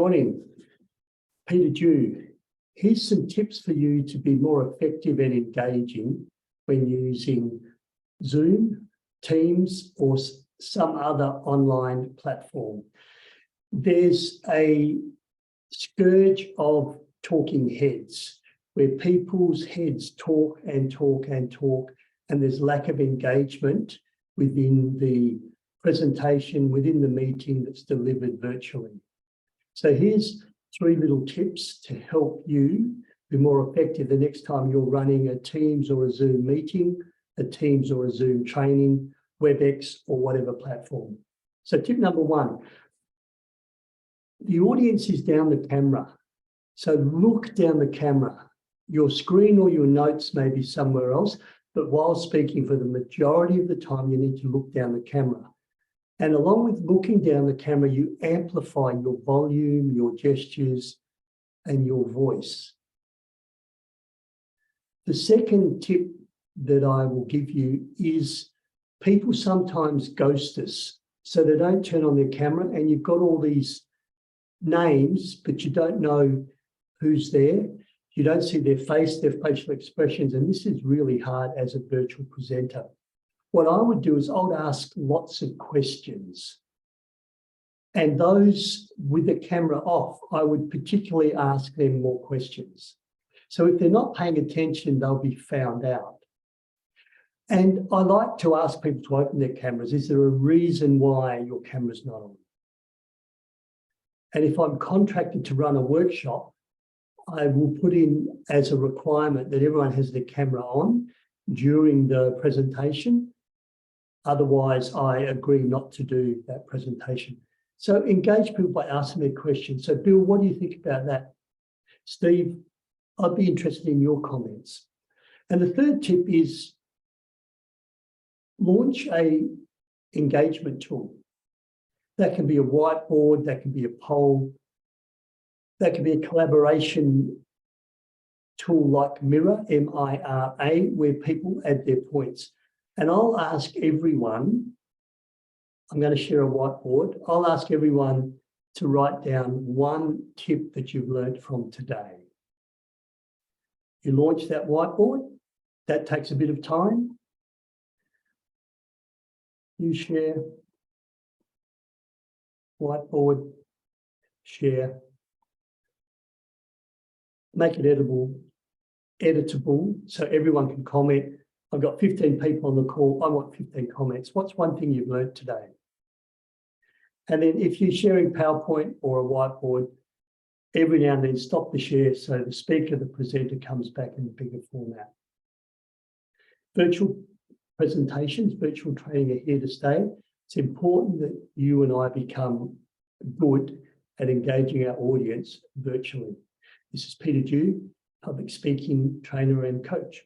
morning. Peter Dew. Here's some tips for you to be more effective and engaging when using Zoom, Teams, or some other online platform. There's a scourge of talking heads where people's heads talk and talk and talk, and there's lack of engagement within the presentation, within the meeting that's delivered virtually. So here's 3 little tips to help you be more effective the next time you're running a Teams or a Zoom meeting, a Teams or a Zoom training, WebEx or whatever platform. So tip number 1, the audience is down the camera. So look down the camera. Your screen or your notes may be somewhere else, but while speaking, for the majority of the time, you need to look down the camera. And along with looking down the camera, you amplify your volume, your gestures, and your voice. The second tip that I will give you is people sometimes ghost us. So they don't turn on their camera and you've got all these names, but you don't know who's there. You don't see their face, their facial expressions, and this is really hard as a virtual presenter. What I would do is I would ask lots of questions. And those with the camera off, I would particularly ask them more questions. So if they're not paying attention, they'll be found out. And I like to ask people to open their cameras. Is there a reason why your camera's not on? And if I'm contracted to run a workshop, I will put in as a requirement that everyone has their camera on during the presentation. Otherwise, I agree not to do that presentation. So engage people by asking their questions. So Bill, what do you think about that? Steve, I'd be interested in your comments. And the third tip is launch a engagement tool. That can be a whiteboard, that can be a poll, that can be a collaboration tool like Mira, M-I-R-A, where people add their points. And I'll ask everyone, I'm going to share a whiteboard, I'll ask everyone to write down 1 tip that you've learned from today. You launch that whiteboard, that takes a bit of time. You share, whiteboard, share, make it editable so everyone can comment. I've got 15 people on the call. I want 15 comments. What's 1 thing you've learned today? And then if you're sharing PowerPoint or a whiteboard, every now and then stop the share so the speaker, the presenter comes back in a bigger format. Virtual presentations, virtual training are here to stay. It's important that you and I become good at engaging our audience virtually. This is Peter Dew, public speaking trainer and coach.